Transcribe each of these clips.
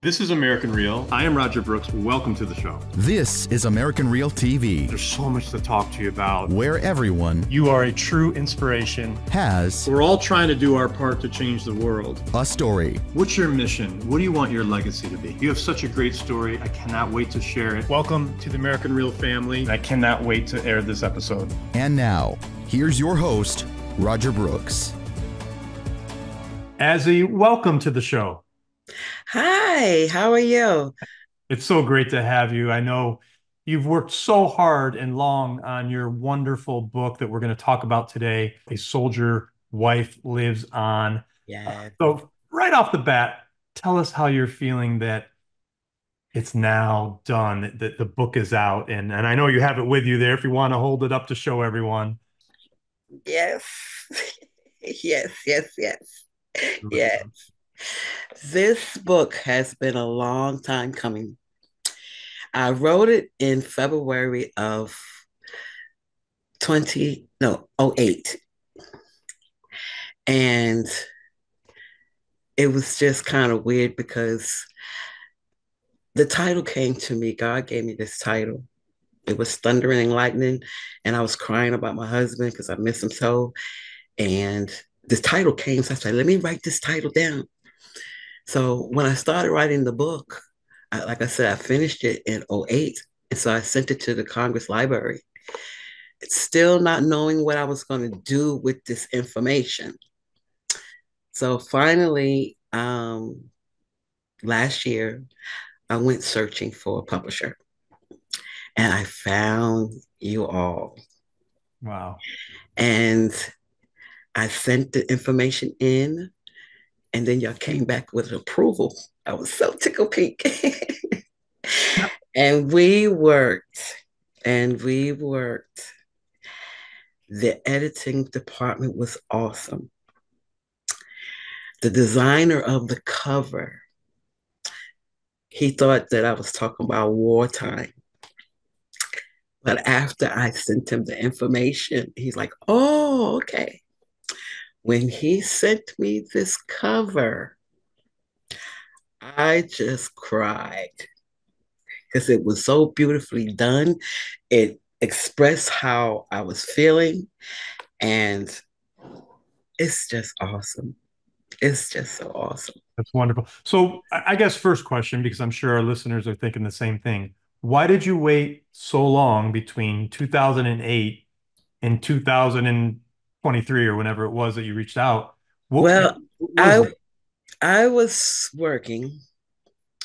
This is American Real. I am Roger Brooks. Welcome to the show. This is American Real TV, There's so much to talk to you about. where everyone You are a true inspiration. has We're all trying to do our part to change the world. a story. What's your mission? What do you want your legacy to be? You have such a great story. I cannot wait to share it. Welcome to the American Real family. I cannot wait to air this episode. And now, here's your host, Roger Brooks. Azzie, welcome to the show. Hi, how are you? It's so great to have you. I know you've worked so hard and long on your wonderful book that we're going to talk about today. A Soldier Wife Lives On. Yeah. So right off the bat, tell us how you're feeling that it's now done, that the book is out. And I know you have it with you there if you want to hold it up to show everyone. Yes. Yes. Yes. This book has been a long time coming. I wrote it in February of 08. And it was just kind of weird because the title came to me. God gave me this title. It was Thundering and Lightning, and I was crying about my husband because I miss him so. And this title came, so I said, let me write this title down. So when I started writing the book, like I said, I finished it in '08. And so I sent it to the Congress Library. Still not knowing what I was going to do with this information. So finally, last year, I went searching for a publisher. And I found you all. Wow. And I sent the information in, and then y'all came back with approval. I was so tickled pink. And we worked. The editing department was awesome. The designer of the cover, he thought that I was talking about wartime. But after I sent him the information, he's like, oh, okay. When he sent me this cover, I just cried because it was so beautifully done. It expressed how I was feeling, and it's just awesome. It's just so awesome. That's wonderful. So I guess first question, because I'm sure our listeners are thinking the same thing. Why did you wait so long between 2008 and 2023 or whenever it was that you reached out? Well, What was I it? I was working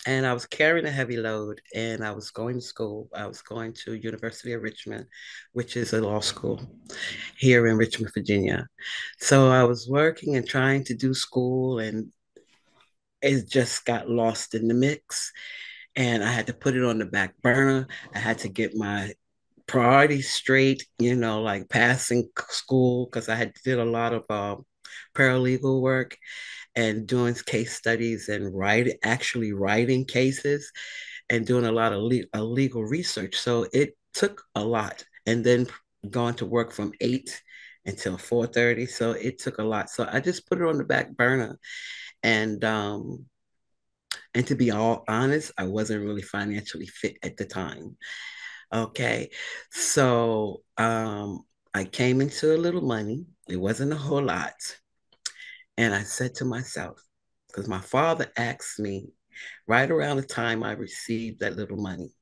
and I was carrying a heavy load and I was going to school. I was going to University of Richmond, which is a law school here in Richmond, Virginia. So I was working and trying to do school, and it just got lost in the mix. And I had to put it on the back burner. I had to get my priorities straight, like passing school, because I had did a lot of paralegal work and doing case studies and actually writing cases and doing a lot of legal research. So it took a lot. And then going to work from 8 until 4:30. So it took a lot. So I just put it on the back burner. And to be all honest, I wasn't really financially fit at the time. Okay. So I came into a little money. It wasn't a whole lot. And I said to myself, because my father asked me right around the time I received that little money,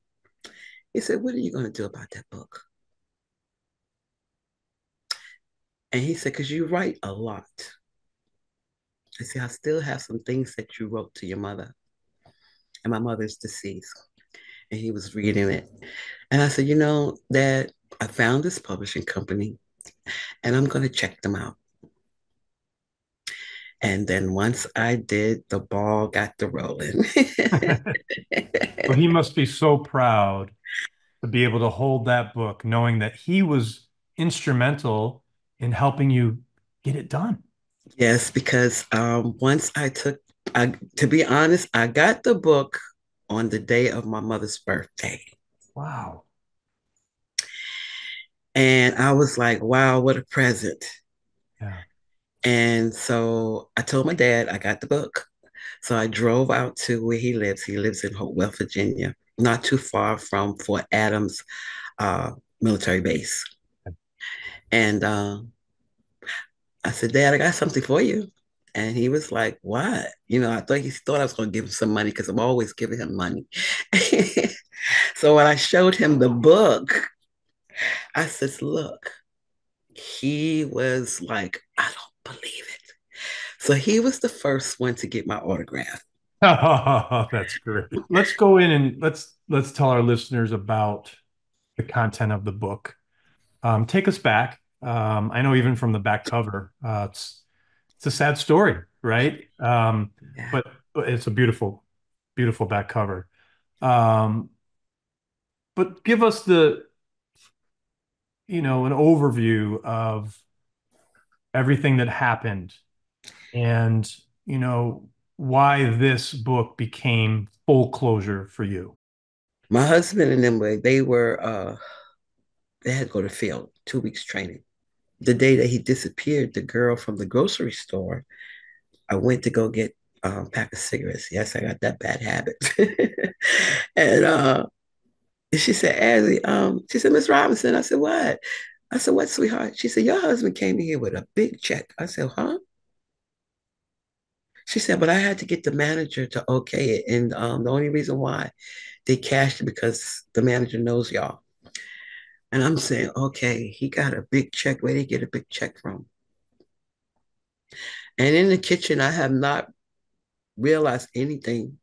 he said, what are you going to do about that book? And he said, because you write a lot. I said, I still have some things that you wrote to your mother. And my mother's deceased. And he was reading it. And I said, Dad, I found this publishing company and I'm going to check them out. And then once I did, the ball got to rolling. Well, he must be so proud to be able to hold that book, knowing that he was instrumental in helping you get it done. Yes, because once to be honest, I got the book on the day of my mother's birthday. Wow. And I was like, wow, what a present. Yeah. And so I told my dad I got the book. So I drove out to where he lives. He lives in Hopewell, Virginia, not too far from Fort Adams uh, military base. And I said, Dad, I got something for you. And he was like, what? You know, I thought he thought I was going to give him some money because I'm always giving him money. So when I showed him the book, I said, look, he was like, I don't believe it. So he was the first one to get my autograph. Oh, that's great. Let's go in and let's tell our listeners about the content of the book. Take us back. I know even from the back cover, it's a sad story, right? Yeah. But it's a beautiful, beautiful back cover. Um, but give us an overview of everything that happened and, you know, why this book became full closure for you. My husband and them, they were, they had to go to field, 2 weeks training. The day that he disappeared, the girl from the grocery store, I went to go get a pack of cigarettes. Yes, I got that bad habit. And she said, Azzie, she said, Miss Robinson. I said, what? I said, what, sweetheart? She said, your husband came in here with a big check. I said, huh? She said, but I had to get the manager to okay it. And the only reason why they cashed it because the manager knows y'all. And I'm saying, okay, he got a big check. Where did he get a big check from? And in the kitchen, I have not realized anything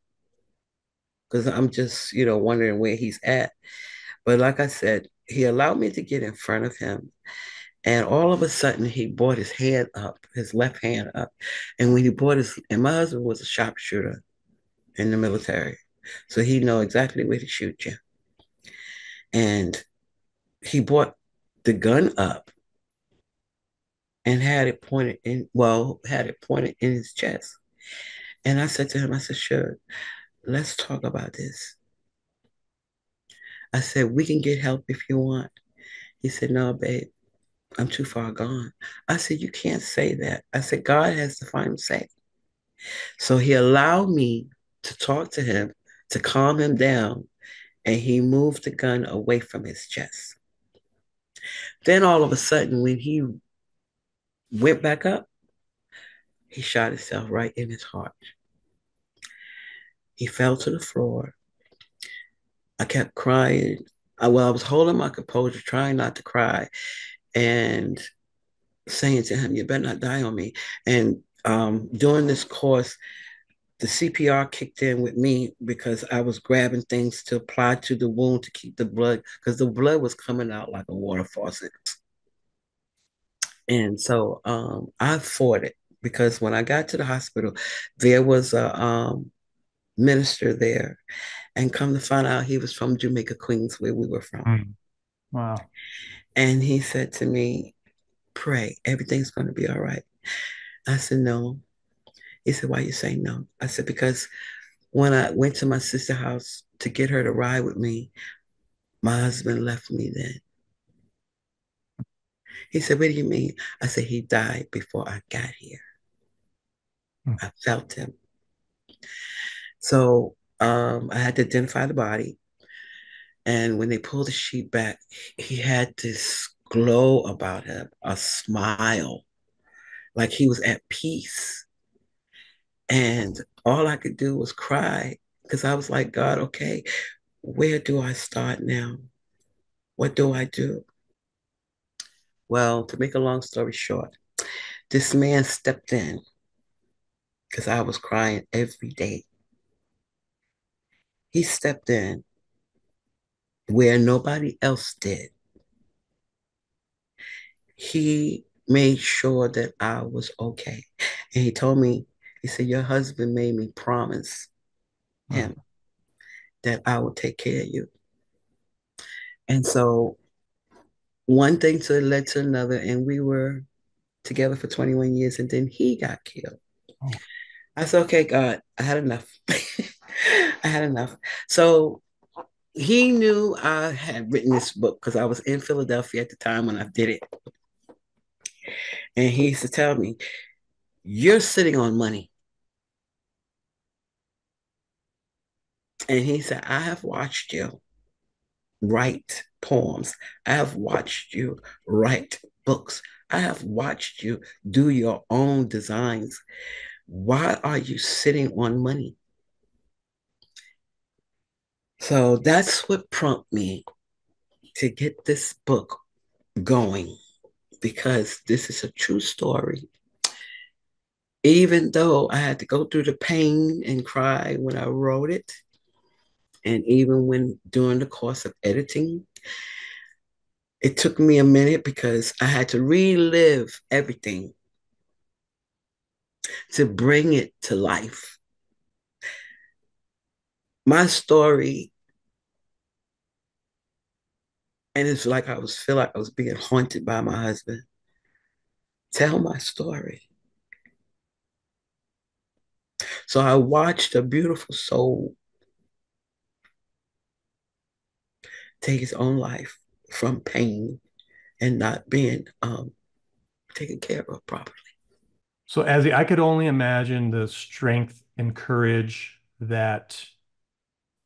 because I'm just, wondering where he's at. But like I said, he allowed me to get in front of him. And all of a sudden, he brought his hand up, his left hand up. And when he brought and my husband was a sharpshooter in the military. So he know exactly where to shoot you. And he brought the gun up and had it pointed in his chest. And I said to him, I said, sure, let's talk about this. I said, we can get help if you want. He said, no, babe, I'm too far gone. I said, you can't say that. I said, God has the final say. So he allowed me to talk to him to calm him down, and he moved the gun away from his chest. Then all of a sudden, when he went back up, he shot himself right in his heart. He fell to the floor. I kept crying. I was holding my composure, trying not to cry, and saying to him, "You better not die on me." And during this course, the CPR kicked in with me because I was grabbing things to apply to the wound to keep the blood, because the blood was coming out like a water faucet. And so I fought it because when I got to the hospital, there was a minister there. And come to find out, he was from Jamaica, Queens, where we were from. Mm, wow. And he said to me, pray, everything's going to be all right. I said, no. He said, why are you saying no? I said, because when I went to my sister's house to get her to ride with me, my husband left me then. He said, what do you mean? I said, he died before I got here. Mm, I felt him. So I had to identify the body. And when they pulled the sheet back, he had this glow about him, a smile, like he was at peace. And all I could do was cry because I was like, God, okay, where do I start now? What do I do? Well, to make a long story short, this man stepped in because I was crying every day. He stepped in where nobody else did. He made sure that I was okay. And he told me, he said, your husband made me promise mm, him that I would take care of you. And so one thing to led to another, and we were together for 21 years, and then he got killed. oh, I said, okay, God, I had enough. I had enough. So he knew I had written this book because I was in Philadelphia at the time when I did it. And he used to tell me, you're sitting on money. And he said, I have watched you write poems. I have watched you write books. I have watched you do your own designs. Why are you sitting on money? So that's what prompted me to get this book going because this is a true story. Even though I had to go through the pain and cry when I wrote it, and even when during the course of editing, it took me a minute because I had to relive everything to bring it to life. My story, and it's like I was feel like I was being haunted by my husband. Tell my story. So I watched a beautiful soul take his own life from pain and not being taken care of properly. So, Azzy, I could only imagine the strength and courage that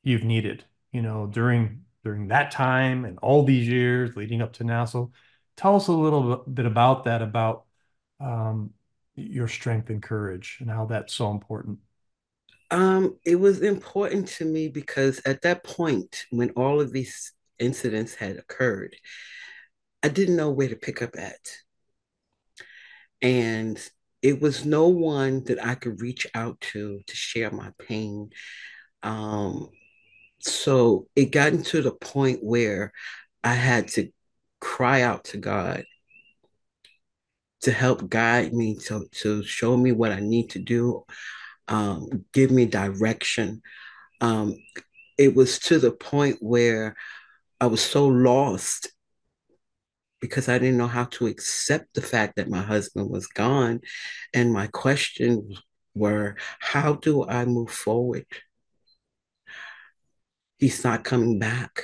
you've needed, during that time and all these years leading up to now. So, tell us a little bit about that, about um, your strength and courage and how that's so important. It was important to me because at that point, when all of these incidents had occurred, I didn't know where to pick up at. And it was no one that I could reach out to share my pain. Um, so it got to the point where I had to cry out to God to help guide me, to show me what I need to do, give me direction. Um, it was to the point where I was so lost because I didn't know how to accept the fact that my husband was gone. And my questions were, how do I move forward? He's not coming back.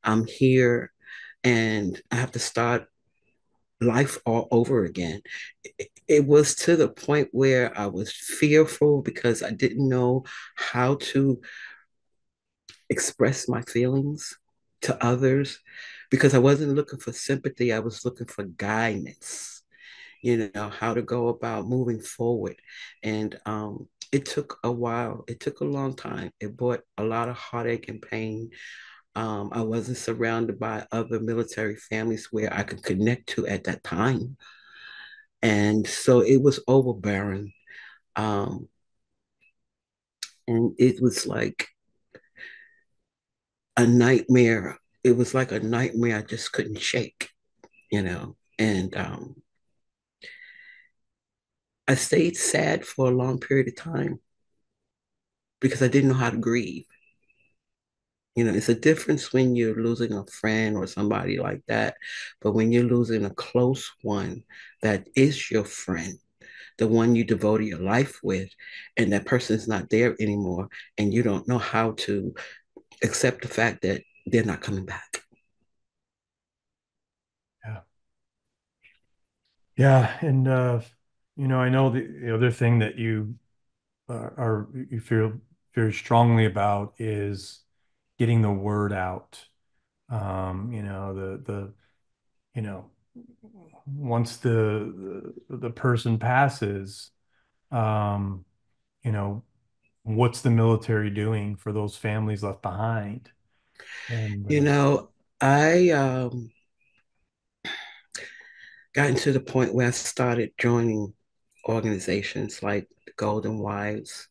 I'm here and I have to start life all over again. It was to the point where I was fearful because I didn't know how to express my feelings to others because I wasn't looking for sympathy. I was looking for guidance, how to go about moving forward. And it took a while, it took a long time. It brought a lot of heartache and pain. I wasn't surrounded by other military families where I could connect to at that time. And so it was overbearing. Um, and it was like a nightmare. It was like a nightmare I just couldn't shake. And I stayed sad for a long period of time because I didn't know how to grieve. It's a difference when you're losing a friend or somebody like that. But when you're losing a close one that is your friend, the one you devoted your life with, and that person's not there anymore, and you don't know how to accept the fact that they're not coming back. Yeah. Yeah. And, I know the other thing that you feel very strongly about is getting the word out. You know, once the person passes, um, you know, what's the military doing for those families left behind? And You know, I gotten to the point where I started joining organizations like the Golden Wives,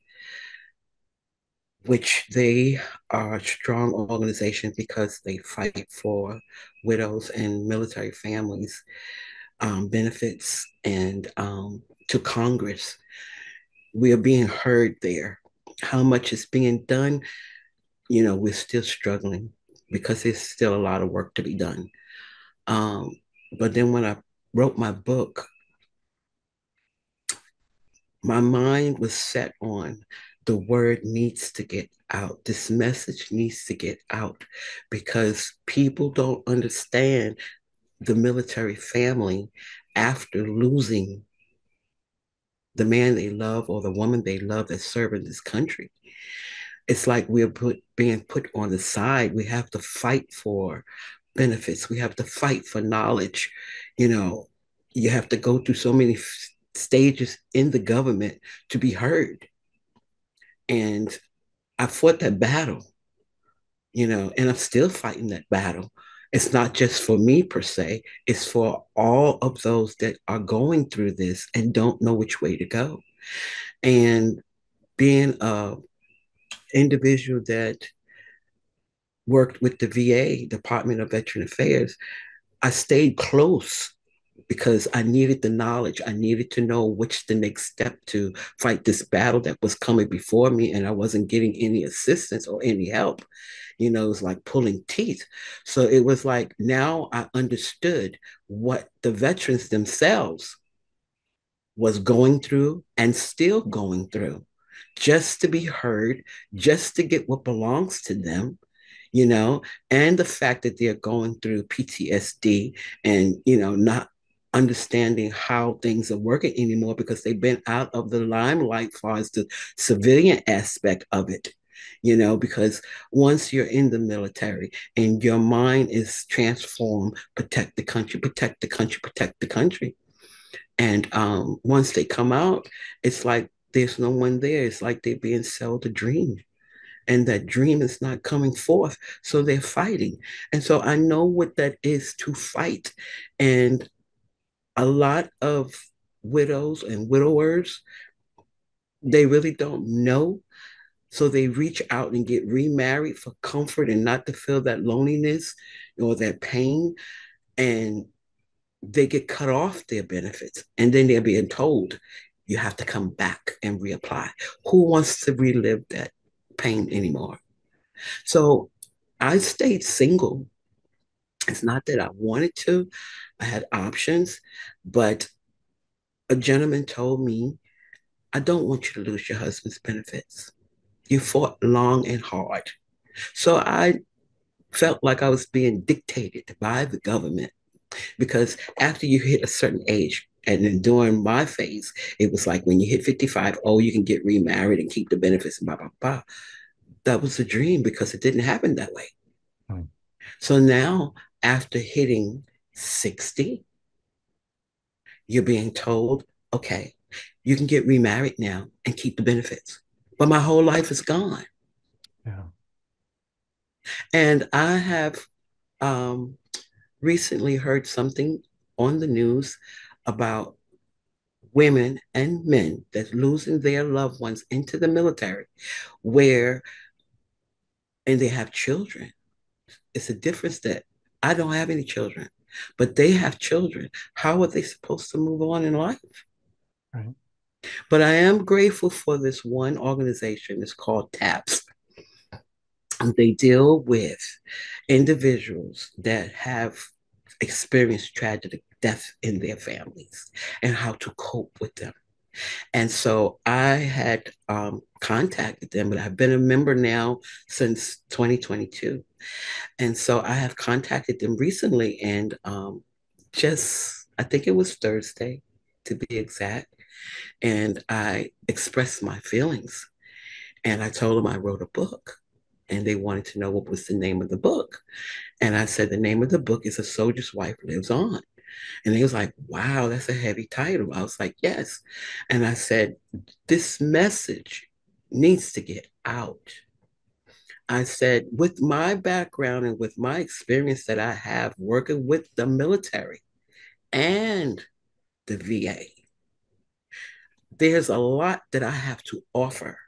which they are strong organizations because they fight for widows and military families benefits and to Congress. We are being heard there. How much is being done? We're still struggling because there's still a lot of work to be done. Um, but then when I wrote my book, my mind was set on the word needs to get out. This message needs to get out because people don't understand the military family after losing the man they love or the woman they love that serve in this country. It's like we're being put on the side. We have to fight for benefits. We have to fight for knowledge. You know, you have to go through so many stages in the government to be heard. And I fought that battle, and I'm still fighting that battle. It's not just for me per se, it's for all of those that are going through this and don't know which way to go. And being a individual that worked with the VA, Department of Veteran Affairs, I stayed close because I needed the knowledge. I needed to know which the next step to fight this battle that was coming before me, and I wasn't getting any assistance or any help. It was like pulling teeth. So it was like now I understood what the veterans themselves was going through and still going through just to be heard, just to get what belongs to them, you know, and the fact that they're going through PTSD and, not understanding how things are working anymore because they've been out of the limelight as far as the civilian aspect of it. Because once you're in the military and your mind is transformed, protect the country, protect the country, protect the country. And once they come out, it's like there's no one there. It's like they're being sold a dream, and that dream is not coming forth. So they're fighting. And so I know what that is to fight. And a lot of widows and widowers, they really don't know. So they reach out and get remarried for comfort and not to feel that loneliness or that pain. And they get cut off their benefits. And then they're being told, you have to come back and reapply. Who wants to relive that pain anymore? So I stayed single. It's not that I wanted to, I had options, but a gentleman told me, I don't want you to lose your husband's benefits. You fought long and hard. So I felt like I was being dictated by the government because after you hit a certain age, and then during my phase, it was like when you hit 55, oh, you can get remarried and keep the benefits and blah, blah, blah. That was a dream because it didn't happen that way. Hmm. So now, after hitting 60, you're being told, okay, you can get remarried now and keep the benefits. But my whole life is gone. Yeah. And I have um, recently heard something on the news about women and men that's losing their loved ones into the military, where, and they have children. It's a difference that I don't have any children, but they have children. How are they supposed to move on in life? Right. But I am grateful for this one organization. It's called TAPS. They deal with individuals that have experienced tragic death in their families and how to cope with them. And so I had contacted them, but I've been a member now since 2022. And so I have contacted them recently and I think it was Thursday to be exact. And I expressed my feelings and I told them I wrote a book and they wanted to know what was the name of the book. And I said, the name of the book is A Soldier's Wife Lives On. And he was like, wow, that's a heavy title. I was like, yes. And I said, this message needs to get out. I said, with my background and with my experience that I have working with the military and the VA, there's a lot that I have to offer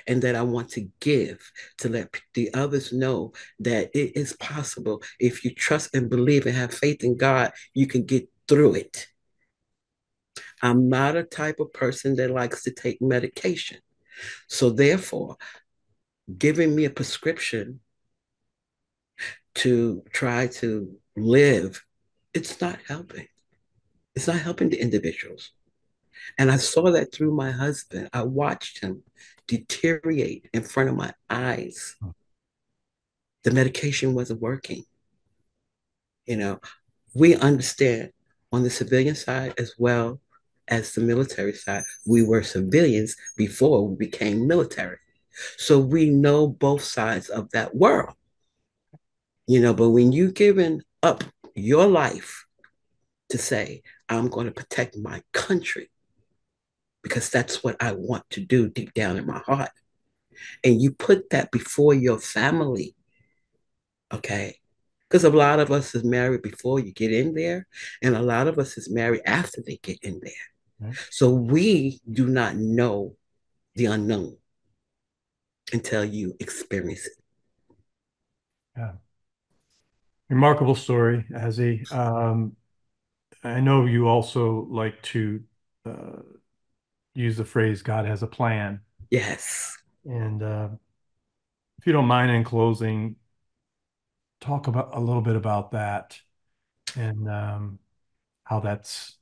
and that I want to give to let the others know that it is possible. If you trust and believe and have faith in God, you can get through it. I'm not a type of person that likes to take medication. So, therefore, giving me a prescription to try to live, it's not helping. It's not helping the individuals. And I saw that through my husband. I watched him deteriorate in front of my eyes. The medication wasn't working. You know, we understand on the civilian side as well as the military side, we were civilians before we became military. So we know both sides of that world, but when you giving up your life to say, I'm going to protect my country because that's what I want to do deep down in my heart. And you put that before your family, okay? Because a lot of us is married before you get in there, and a lot of us is married after they get in there. Right. So we do not know the unknown until you experience it. Yeah. Remarkable story, Azzie. I know you also like to uh, use the phrase "God has a plan," Yes. and if you don't mind, in closing, talk about a little bit about that and how that's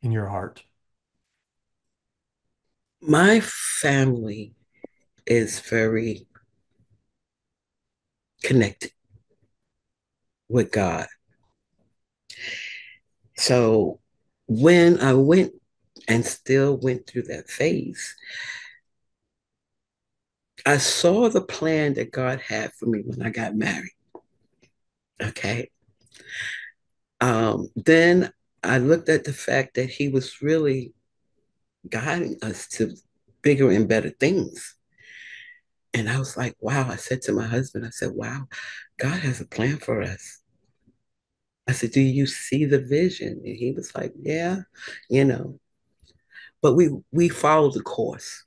in your heart. My family is very connected with God. So when I went and still went through that phase, I saw the plan that God had for me when I got married. Okay. Then I looked at the fact that He was really guiding us to bigger and better things. And I was like, wow. I said to my husband, I said, wow, God has a plan for us. I said, do you see the vision? And he was like, yeah, you know, but we followed the course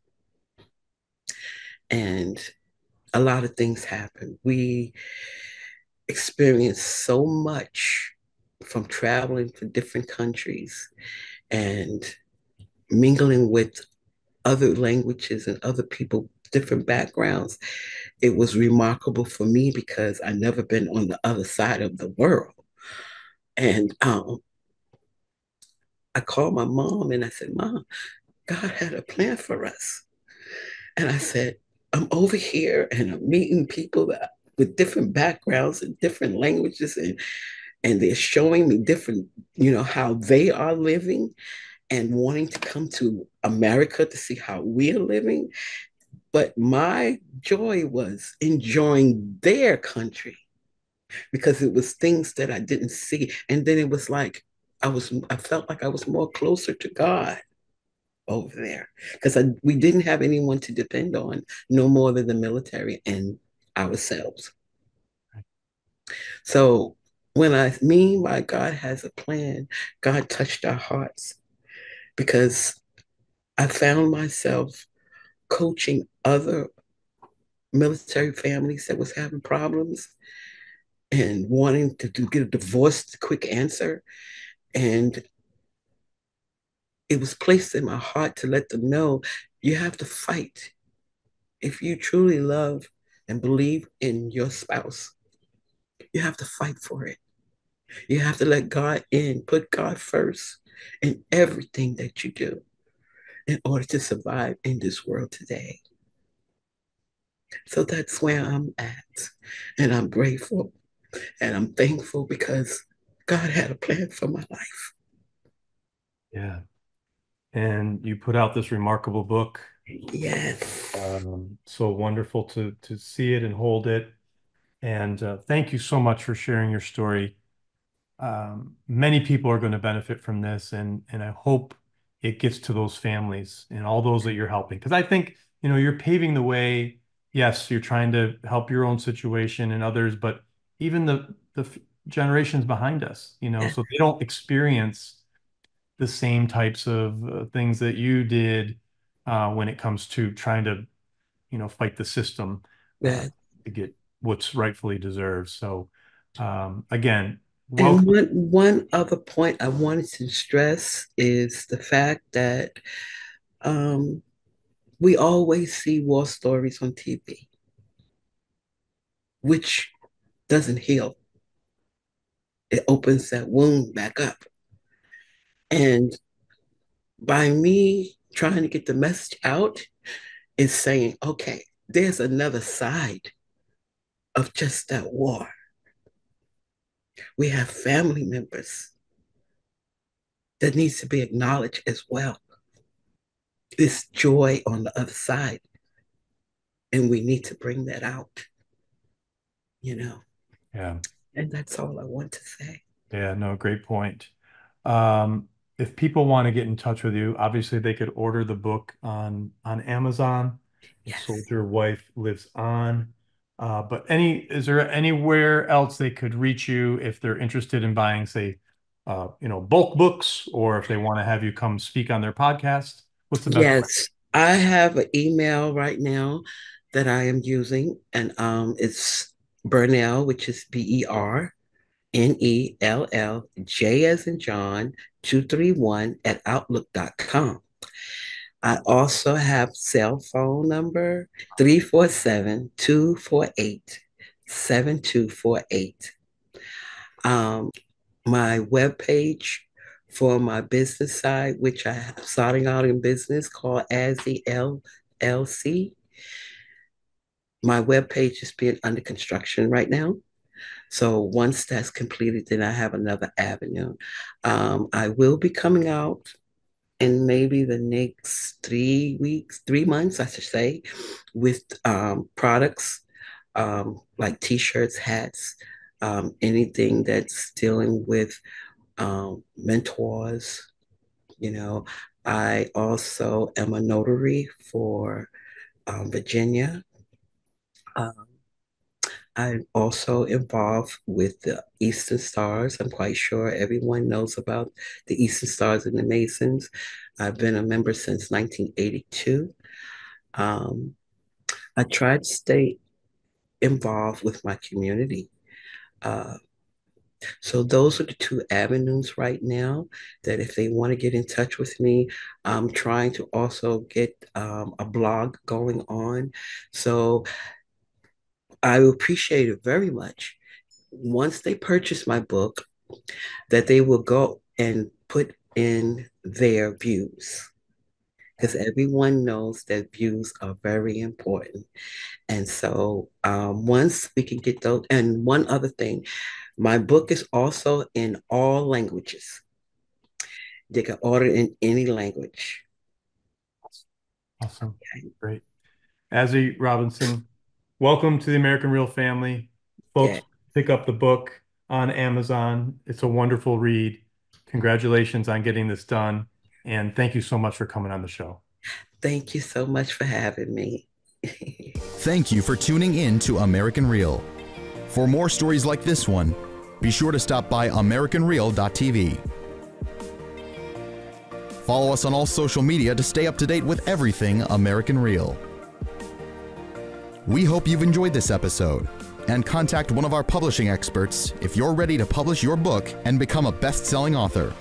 and a lot of things happened. We experienced so much from traveling to different countries and mingling with other languages and other people, different backgrounds. It was remarkable for me because I never been on the other side of the world. And I called my mom and I said, Mom, God had a plan for us. And I said, I'm over here and I'm meeting people with different backgrounds and different languages, and they're showing me different, how they are living and wanting to come to America to see how we're living. But my joy was enjoying their country because it was things that I didn't see. And then it was like I felt like I was more closer to God over there because we didn't have anyone to depend on, no more than the military and ourselves. So when I mean by God has a plan, God touched our hearts because I found myself coaching other military families that was having problems and wanting to get a divorce, quick answer. And it was placed in my heart to let them know you have to fight. If you truly love and believe in your spouse, you have to fight for it. You have to let God in, put God first in everything that you do in order to survive in this world today. So that's where I'm at. And I'm grateful and I'm thankful because God had a plan for my life. Yeah. And you put out this remarkable book. Yes. So wonderful to see it and hold it. And thank you so much for sharing your story. Many people are going to benefit from this, and I hope it gets to those families and all those that you're helping. Because I think, you're paving the way. Yes, you're trying to help your own situation and others, but even the generations behind us, so they don't experience the same types of things that you did when it comes to trying to, fight the system uh, Yeah. to get what's rightfully deserved. So, again, And welcome. one other point I wanted to stress is the fact that um, we always see war stories on TV, which doesn't heal. It opens that wound back up. And by me trying to get the message out, is saying, okay, there's another side of just that war. We have family members that needs to be acknowledged as well. This joy on the other side. And we need to bring that out, you know. Yeah. And that's all I want to say. Yeah, no, great point. Um, if people want to get in touch with you, obviously they could order the book on Amazon. The Yes. Soldier Wife Lives On. But is there anywhere else they could reach you if they're interested in buying, say, bulk books, or if they want to have you come speak on their podcast? What's the best way? Yes. I have an email right now that I am using, and it's Burnell, which is BERNELL, as in John, 231 at outlook.com. I also have cell phone number 347-248-7248. My webpage for my business side, which I am starting out in business called Azzie LLC. My webpage is being under construction right now. So once that's completed, then I have another avenue. I will be coming out in maybe the next 3 weeks, 3 months, I should say, with products like t-shirts, hats, anything that's dealing with mentors. You know, I also am a notary for Virginia. Um, I'm also involved with the Eastern Stars. I'm quite sure everyone knows about the Eastern Stars and the Masons. I've been a member since 1982. Um, I try to stay involved with my community. Uh, so those are the two avenues right now that if they want to get in touch with me, I'm trying to also get a blog going on. So I appreciate it very much. Once they purchase my book, that they will go and put in their views because everyone knows that views are very important. And so once we can get those, and one other thing, my book is also in all languages. They can order in any language. Awesome. Great. Azzie Robinson, welcome to the American Real family. Yeah. Folks, pick up the book on Amazon. It's a wonderful read. Congratulations on getting this done. And thank you so much for coming on the show. Thank you so much for having me. Thank you for tuning in to American Real. For more stories like this one, be sure to stop by AmericanReal.tv. Follow us on all social media to stay up to date with everything American Real. We hope you've enjoyed this episode, and contact one of our publishing experts if you're ready to publish your book and become a best-selling author.